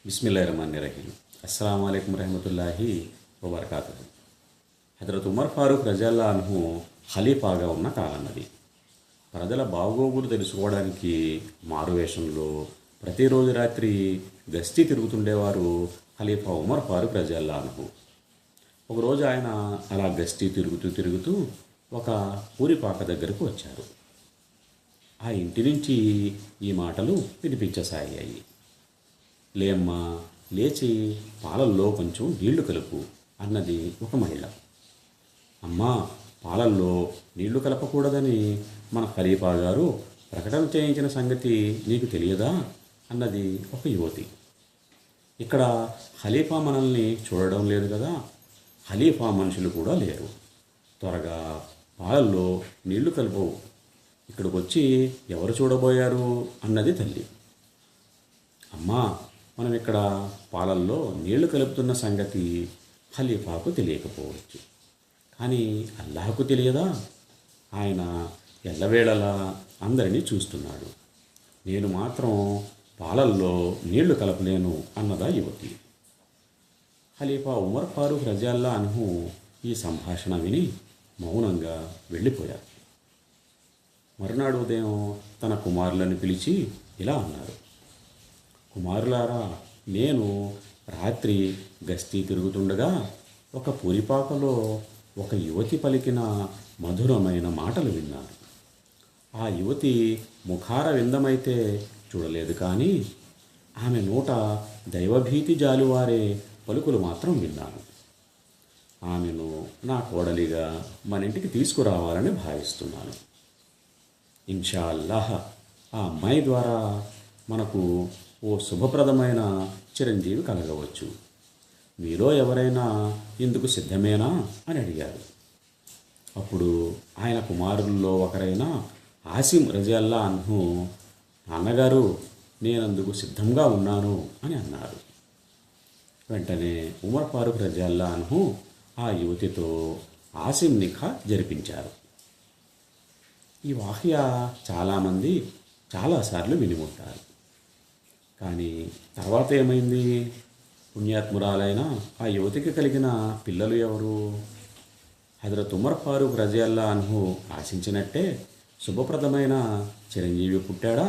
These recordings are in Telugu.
బిస్మిల్లాహిర్రహమానిర్రహీం. అస్సలాము అలైకుం రహమతుల్లాహి వబర్కాతుహు. హజరత్ ఉమర్ ఫారూక్ రజల్లా అన్హు ఖలీఫాగా ఉన్న కాలం అది. ప్రజల బాగోగులు తెలుసుకోవడానికి మారువేషంలో ప్రతిరోజు రాత్రి గస్తీ తిరుగుతుండేవారు ఖలీఫా ఉమర్ ఫారూక్ రజల్లా అన్హు. ఒకరోజు ఆయన అలా గస్తీ తిరుగుతూ తిరుగుతూ ఒక ఊరిపాక దగ్గరకు వచ్చారు. ఆ ఇంటి నుంచి ఈ మాటలు వినిపించసాగాయి. లేమ్మా, లేచి పాలల్లో కొంచెం నీళ్లు కలుపు అన్నది ఒక మహిళ. అమ్మా, పాలల్లో నీళ్లు కలపకూడదని మన ఖలీఫా గారు ప్రకటన చేయించిన సంగతి నీకు తెలియదా అన్నది ఒక యువతి. ఇక్కడ ఖలీఫా మనల్ని చూడడం లేదు కదా, ఖలీఫా మనుషులు కూడా లేరు, త్వరగా పాలల్లో నీళ్లు కలుపు, ఇక్కడికి వచ్చి ఎవరు చూడబోయారు అన్నది తల్లి. అమ్మా, మనం ఇక్కడ పాలల్లో నీళ్లు కలుపుతున్న సంగతి ఖలీఫాకు తెలియకపోవచ్చు, కానీ అల్లాహకు తెలియదా? ఆయన ఎల్లవేళలా అందరినీ చూస్తున్నాడు. నేను మాత్రం పాలల్లో నీళ్లు కలపలేను అన్నదా యువతి. ఖలీఫా ఉమర్ ఫారూక్ రజల్లా అన్హు ఈ సంభాషణ విని మౌనంగా వెళ్ళిపోయారు. మరునాడు ఉదయం తన కుమారులను పిలిచి ఇలా అన్నారు: కుమారులారా, నేను రాత్రి గస్తీ తిరుగుతుండగా ఒక పూరిపాకలో ఒక యువతి పలికిన మధురమైన మాటలు విన్నాను. ఆ యువతి ముఖార విందమైతే చూడలేదు, కానీ ఆమె నోట దైవభీతి జాలువారే పలుకులు మాత్రం విన్నాను. ఆమెను నా కోడలిగా మన ఇంటికి తీసుకురావాలని భావిస్తున్నాను. ఇన్షా అల్లాహ్ ఆ అమ్మాయి ద్వారా మనకు ఓ శుభప్రదమైన చిరంజీవి కలగవచ్చు. మీలో ఎవరైనా ఇందుకు సిద్ధమేనా అని అడిగారు. అప్పుడు ఆయన కుమారుల్లో ఒకరైన ఆసిం రజల్లా అన్హు, నాన్నగారు, నేనందుకు సిద్ధంగా ఉన్నాను అని అన్నారు. వెంటనే ఉమర్ ఫారూక్ రజల్లా అన్హు ఆ యువతితో ఆసిం నిఖా జరిపించారు. ఈ వాఖ్యా చాలామంది చాలాసార్లు విని ఉంటారు. కానీ తర్వాత ఏమైంది? పుణ్యాత్మురాలైన ఆ యువతికి కలిగిన పిల్లలు ఎవరు? హజరత్ ఉమర్ ఫారూక్ రజల్లా అన్హు ఆశించినట్టే శుభప్రదమైన చిరంజీవి పుట్టాడా?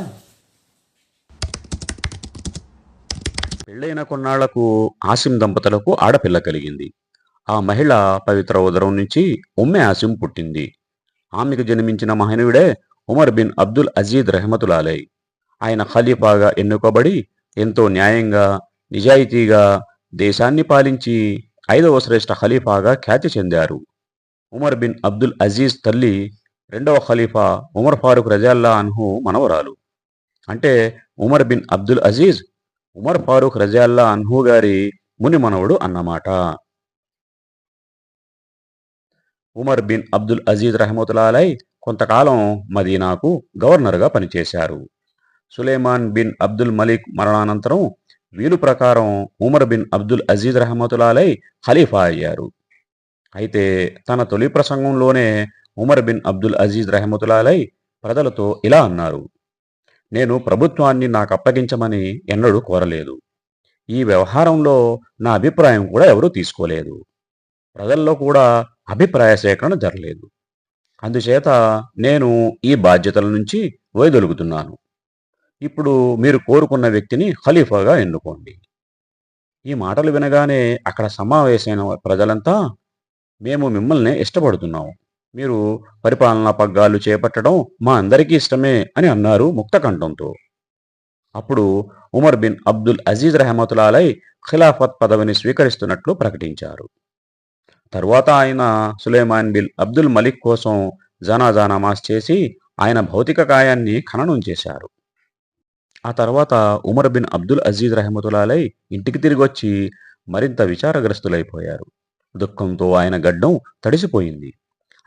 పెళ్ళైన కొన్నాళ్లకు ఆసిం దంపతులకు ఆడపిల్ల కలిగింది. ఆ మహిళ పవిత్ర ఉదరం నుంచి ఉమ్మె ఆసిం పుట్టింది. ఆమెకు జన్మించిన మహనీయుడే ఉమర్ బిన్ అబ్దుల్ అజీజ్ రెహమతుల్లాహి. ఆయన ఖలీఫాగా ఎన్నుకోబడి ఎంతో న్యాయంగా, నిజాయితీగా దేశాన్ని పాలించి 5వ శ్రేష్ఠ ఖలీఫాగా ఖ్యాతి చెందారు. ఉమర్ బిన్ అబ్దుల్ అజీజ్ తల్లి రెండవ ఖలీఫా ఉమర్ ఫారూక్ రజల్లా అన్హు మనవరాలు. అంటే Umar bin Abdul Aziz Umar Farooq రజల్లా అన్హు గారి ముని మనవడు అన్నమాట. ఉమర్ బిన్ అబ్దుల్ అజీజ్ రహమతుల్లాహి కొంతకాలం మదీనాకు గవర్నర్గా పనిచేశారు. సులేమాన్ బిన్ అబ్దుల్ మలిక్ మరణానంతరం వీలు ప్రకారం ఉమర్ బిన్ అబ్దుల్ అజీజ్ రహమతుల్లాహి ఖలీఫా అయ్యారు. అయితే తన తొలి ప్రసంగంలోనే ఉమర్ బిన్ అబ్దుల్ అజీజ్ రహమతుల్లాహి ప్రజలతో ఇలా అన్నారు: నేను ప్రభుత్వాన్ని నాకు అప్పగించమని ఎన్నడూ కోరలేదు. ఈ వ్యవహారంలో నా అభిప్రాయం కూడా ఎవరూ తీసుకోలేదు. ప్రజల్లో కూడా అభిప్రాయ సేకరణ జరగలేదు. అందుచేత నేను ఈ బాధ్యతల నుంచి వైదొలుగుతున్నాను. ఇప్పుడు మీరు కోరుకున్న వ్యక్తిని ఖలీఫాగా ఎన్నుకోండి. ఈ మాటలు వినగానే అక్కడ సమావేశమైన ప్రజలంతా, మేము మిమ్మల్ని ఇష్టపడుతున్నాము, మీరు పరిపాలనా పగ్గాలు చేపట్టడం మా అందరికీ ఇష్టమే అని అన్నారు ముక్తకంఠంతో. అప్పుడు ఉమర్ బిన్ అబ్దుల్ అజీజ్ రహమతుల్లాహి ఖిలాఫత్ పదవిని స్వీకరిస్తున్నట్లు ప్రకటించారు. తరువాత ఆయన సులేమాన్ బిన్ అబ్దుల్ మలిక్ కోసం జనాజా నమాజ్ చేసి ఆయన భౌతిక కాయాన్ని ఖననం చేశారు. ఆ తర్వాత ఉమర్ బిన్ అబ్దుల్ అజీజ్ రహమతుల్లాహి ఇంటికి తిరిగొచ్చి మరింత విచారగ్రస్తులైపోయారు. దుఃఖంతో ఆయన గడ్డం తడిసిపోయింది.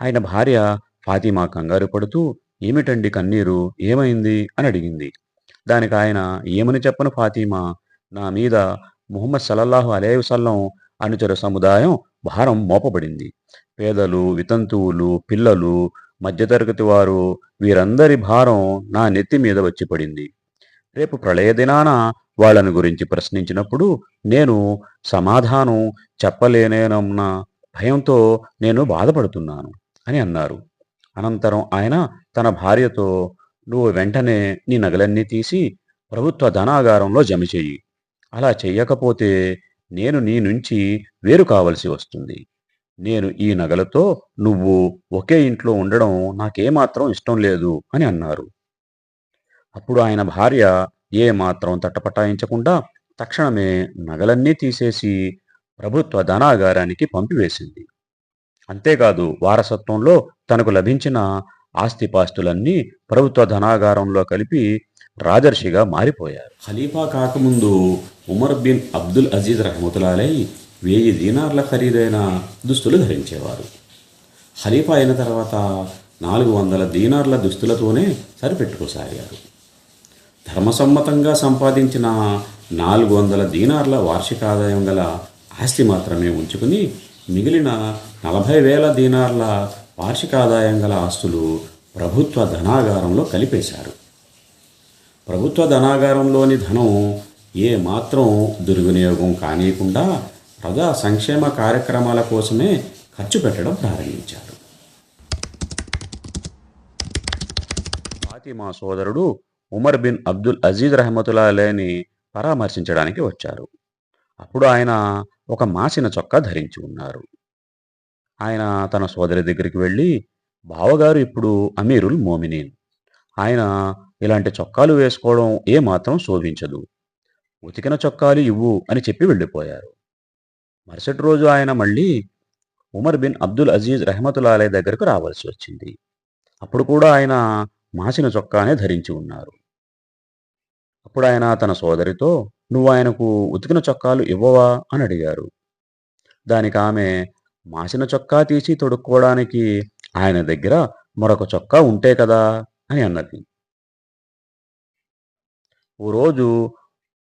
ఆయన భార్య ఫాతిమా కంగారు పడుతూ, ఏమిటండి కన్నీరు, ఏమైంది అని అడిగింది. దానికి ఆయన, ఏమని చెప్పను ఫాతిమా, నా మీద ముహమ్మద్ సల్లల్లాహు అలైహి వసల్లం అనుచర సముదాయం భారం మోపబడింది. పేదలు, వితంతువులు, పిల్లలు, మధ్యతరగతి వారు, వీరందరి భారం నా నెత్తి మీద వచ్చి పడింది. రేపు ప్రళయ దినాన వాళ్ళని గురించి ప్రశ్నించినప్పుడు నేను సమాధానం చెప్పలేనేనన్న భయంతో నేను బాధపడుతున్నాను అని అన్నారు. అనంతరం ఆయన తన భార్యతో, నువ్వు వెంటనే నీ నగలన్నీ తీసి ప్రభుత్వ ధనాగారంలో జమ చెయ్యి. అలా చెయ్యకపోతే నేను నీ నుంచి వేరు కావలసి వస్తుంది. నేను ఈ నగలతో నువ్వు ఒకే ఇంట్లో ఉండడం నాకేమాత్రం ఇష్టం లేదు అని అన్నారు. అప్పుడు ఆయన భార్య ఏమాత్రం తటపటాయించకుండా తక్షణమే నగలన్నీ తీసేసి ప్రభుత్వ ధనాగారానికి పంపివేసింది. అంతేకాదు వారసత్వంలో తనకు లభించిన ఆస్తిపాస్తులన్నీ ప్రభుత్వ ధనాగారంలో కలిపి రాజర్షిగా మారిపోయారు. ఖలీఫా కాకముందు ఉమర్ బిన్ అబ్దుల్ అజీజ్ రహమతుల్లాహి 1000 దీనార్ల ఖరీదైన దుస్తులు ధరించేవారు. ఖలీఫా అయిన తర్వాత 400 దీనార్ల దుస్తులతోనే సరిపెట్టుకోసాగారు. ధర్మసమ్మతంగా సంపాదించిన 400 దీనార్ల వార్షిక ఆదాయం గల ఆస్తి మాత్రమే ఉంచుకుని మిగిలిన 40,000 దీనార్ల వార్షిక ఆదాయం గల ఆస్తులు ప్రభుత్వ ధనాగారంలో కలిపేశారు. ప్రభుత్వ ధనాగారంలోని ధనం ఏ మాత్రం దుర్వినియోగం కానీయకుండా ప్రజా సంక్షేమ కార్యక్రమాల కోసమే ఖర్చు పెట్టడం ప్రారంభించారు. ఫాతిమా సోదరుడు ఉమర్ బిన్ అబ్దుల్ అజీజ్ రహమతుల్లాహిని పరామర్శించడానికి వచ్చారు. అప్పుడు ఆయన ఒక మాసిన చొక్కా ధరించి ఉన్నారు. ఆయన తన సోదరి దగ్గరికి వెళ్ళి, బావగారు ఇప్పుడు అమీరుల్ మోమినీన్. ఆయన ఇలాంటి చొక్కాలు వేసుకోవడం ఏమాత్రం శోభించదు. ఉతికిన చొక్కాలు ఇవ్వు అని చెప్పి వెళ్ళిపోయారు. మరుసటి రోజు ఆయన మళ్ళీ ఉమర్ బిన్ అబ్దుల్ అజీజ్ రహమతుల్లాహి దగ్గరకు రావాల్సి వచ్చింది. అప్పుడు కూడా ఆయన మాసిన చొక్కానే ధరించి ఉన్నారు. అప్పుడు ఆయన తన సోదరితో, నువ్వు ఆయనకు ఉతికిన చొక్కాలు ఇవ్వవా అని అడిగారు. దానికి ఆమె, మాసిన చొక్కా తీసి తొడుక్కోవడానికి ఆయన దగ్గర మరొక చొక్కా ఉంటే కదా అని అన్నది. ఓ రోజు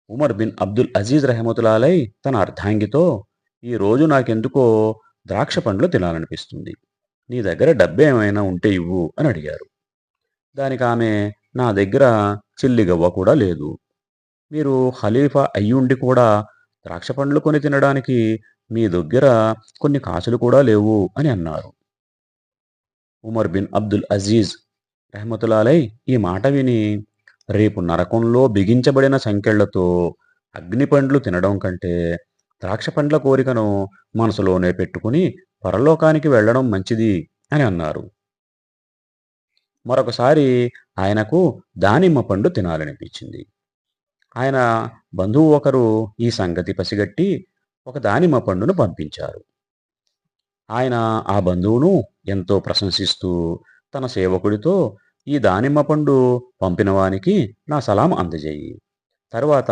ఉమర్ బిన్ అబ్దుల్ అజీజ్ రహమతుల్లాహి తన అర్ధాంగితో, ఈ రోజు నాకెందుకో ద్రాక్ష పండ్లు తినాలనిపిస్తుంది. నీ దగ్గర డబ్బేమైనా ఉంటే ఇవ్వు అని అడిగారు. దానికి ఆమె, నా దగ్గర చిల్లిగవ్వ కూడా లేదు. మీరు ఖలీఫా అయ్యుండి కూడా ద్రాక్ష పండ్లు కొని తినడానికి మీ దగ్గర కొన్ని కాసులు కూడా లేవు అని అన్నారు. ఉమర్ బిన్ అబ్దుల్ అజీజ్ రహమతుల్లాహి ఈ మాట విని, రేపు నరకంలో బిగించబడిన సంకెళ్లతో అగ్నిపండ్లు తినడం కంటే ద్రాక్ష పండ్ల కోరికను మనసులోనే పెట్టుకుని పరలోకానికి వెళ్ళడం మంచిది అని అన్నారు. మరొకసారి ఆయనకు దానిమ్మ పండు తినాలనిపించింది. ఆయన బంధువు ఒకరు ఈ సంగతి పసిగట్టి ఒక దానిమ్మ పండును పంపించారు. ఆయన ఆ బంధువును ఎంతో ప్రశంసిస్తూ తన సేవకుడితో, ఈ దానిమ్మ పండు పంపినవానికి నా సలాం అందజేయి. తరువాత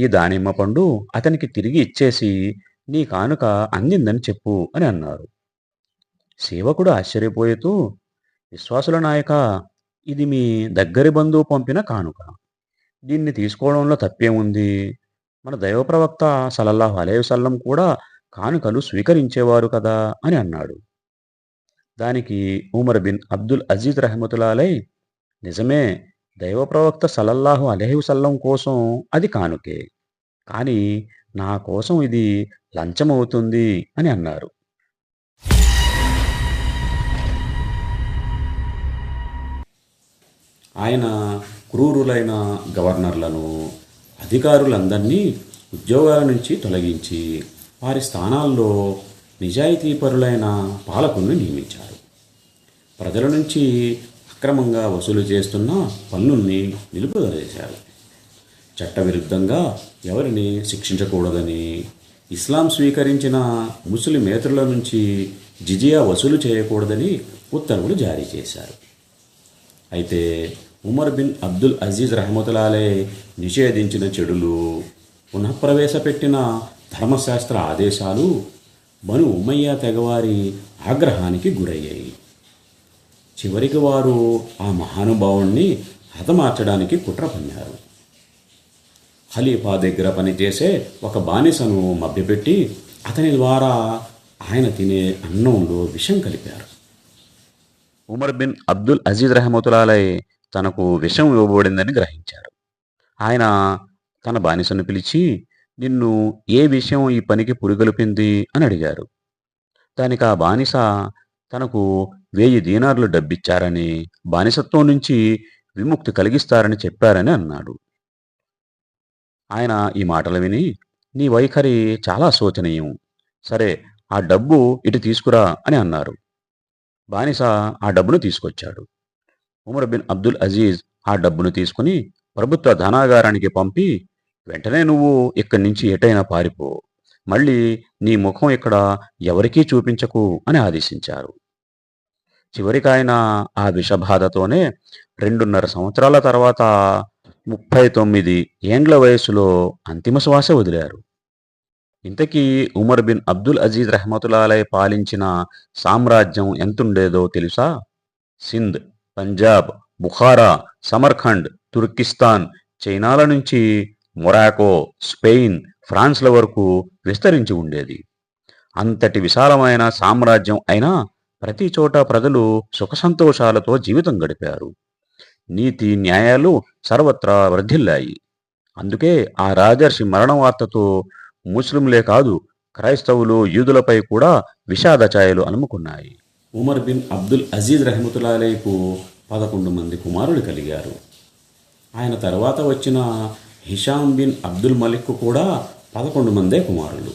ఈ దానిమ్మ పండు అతనికి తిరిగి ఇచ్చేసి నీ కానుక అందిందని చెప్పు అని అన్నారు. సేవకుడు ఆశ్చర్యపోతూ, విశ్వాసుల నాయక, ఇది మీ దగ్గరి బంధువు పంపిన కానుక. దీన్ని తీసుకోవడంలో తప్పేముంది? మన దైవ ప్రవక్త సల్లల్లాహు అలైహి వసల్లం కూడా కానుకలు స్వీకరించేవారు కదా అని అన్నాడు. దానికి ఉమర్ బిన్ అబ్దుల్ అజీజ్ రహమతుల్లాహి, నిజమే, దైవ ప్రవక్త సల్లల్లాహు అలైహి వసల్లం కోసం అది కానుకే, కానీ నా కోసం ఇది లంచమవుతుంది అని అన్నారు. ఆయన క్రూరులైన గవర్నర్లను, అధికారులందరినీ ఉద్యోగాల నుంచి తొలగించి వారి స్థానాల్లో నిజాయితీపరులైన పాలకులను నియమించారు. ప్రజల నుంచి అక్రమంగా వసూలు చేస్తున్న పన్నుల్ని నిలుపుదల చేశారు. చట్టవిరుద్ధంగా ఎవరిని శిక్షించకూడదని, ఇస్లాం స్వీకరించిన ముస్లిమేతరుల నుంచి జిజియా వసూలు చేయకూడదని ఉత్తర్వులు జారీ చేశారు. అయితే ఉమర్ బిన్ అబ్దుల్ అజీజ్ రహమతుల్లాహి నిషేధించిన చెడులు, పునఃప్రవేశపెట్టిన ధర్మశాస్త్ర ఆదేశాలు బను ఉమయ్య తెగవారి ఆగ్రహానికి గురయ్యాయి. చివరికి వారు ఆ మహానుభావుణ్ణి హతమార్చడానికి కుట్ర పన్నారు. ఖలీఫా దగ్గర పనిచేసే ఒక బానిసను మభ్యపెట్టి అతని ద్వారా ఆయన తినే అన్నంలో విషం కలిపారు. ఉమర్ బిన్ అబ్దుల్ అజీజ్ రహమతుల్లాహి తనకు విషం ఇవ్వబడిందని గ్రహించారు. ఆయన తన బానిసను పిలిచి, నిన్ను ఏ విషయం ఈ పనికి పురిగొల్పింది అని అడిగారు. దానికి ఆ బానిస తనకు 1000 దీనార్లు డబ్బిచ్చారని, బానిసత్వం నుంచి విముక్తి కలిగిస్తారని చెప్పారని అన్నాడు. ఆయన ఈ మాటలు విని, నీ వైఖరి చాలా శోచనీయం. సరే, ఆ డబ్బు ఇటు తీసుకురా అని అన్నారు. బానిస ఆ డబ్బును తీసుకొచ్చాడు. ఉమర్ బిన్ అబ్దుల్ అజీజ్ ఆ డబ్బును తీసుకుని ప్రభుత్వ ధనాగారానికి పంపి, వెంటనే నువ్వు ఇక్కడి నుంచి ఎటైనా పారిపో. మళ్ళీ నీ ముఖం ఇక్కడ ఎవరికీ చూపించకు అని ఆదేశించారు. చివరికాయన ఆ విషబాధతోనే 2.5 సంవత్సరాల తర్వాత 39 ఏండ్ల వయసులో అంతిమ శ్వాస వదిలారు. ఇంతకీ ఉమర్ బిన్ అబ్దుల్ అజీజ్ రహమతుల్లాహి పాలించిన సామ్రాజ్యం ఎంతుండేదో తెలుసా? సింధ్, పంజాబ్, బుఖారా, సమర్ఖండ్, తుర్కిస్తాన్, చైనాల నుంచి మొరాకో, స్పెయిన్, ఫ్రాన్స్ల వరకు విస్తరించి ఉండేది. అంతటి విశాలమైన సామ్రాజ్యం అయినా ప్రతి చోట ప్రజలు సుఖసంతోషాలతో జీవితం గడిపారు. నీతి న్యాయాలు సర్వత్రా వర్ధిల్లాయి. అందుకే ఆ రాజర్షి మరణ వార్తతో ముస్లింలే కాదు, క్రైస్తవులు, యూదులపై కూడా విషాద ఛాయలు అలుముకున్నాయి. ఉమర్ బిన్ అబ్దుల్ అజీజ్ రహమతుల్లాహైకు 11 మంది కుమారులు కలిగారు. ఆయన తర్వాత వచ్చిన హిషాం బిన్ అబ్దుల్ మలిక్కు కూడా 11 మందే కుమారులు.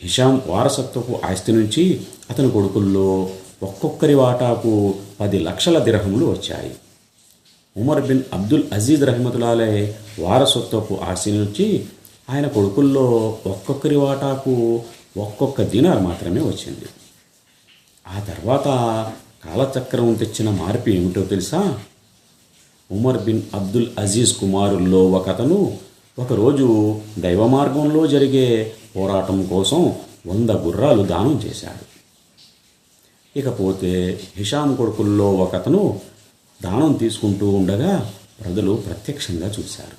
హిషాం వారసత్వపు ఆస్తి నుంచి అతని కొడుకుల్లో ఒక్కొక్కరి వాటాకు 10 లక్షల దిర్హములు వచ్చాయి. ఉమర్ బిన్ అబ్దుల్ అజీజ్ రహమతుల్లాహి వారసత్వపు ఆస్తి నుంచి ఆయన కొడుకుల్లో ఒక్కొక్కరి వాటాకు ఒక్కొక్క దీనార్ మాత్రమే వచ్చింది. ఆ తర్వాత కాలచక్రం తెచ్చిన మార్పు ఏమిటో తెలుసా? ఉమర్ బిన్ అబ్దుల్ అజీజ్ కుమారుల్లో ఒకతను ఒకరోజు దైవ మార్గంలో జరిగే పోరాటం కోసం 100 గుర్రాలు దానం చేశాడు. ఇకపోతే హిషాం కొడుకుల్లో ఒకతను దానం తీసుకుంటూ ఉండగా ప్రజలు ప్రత్యక్షంగా చూశారు.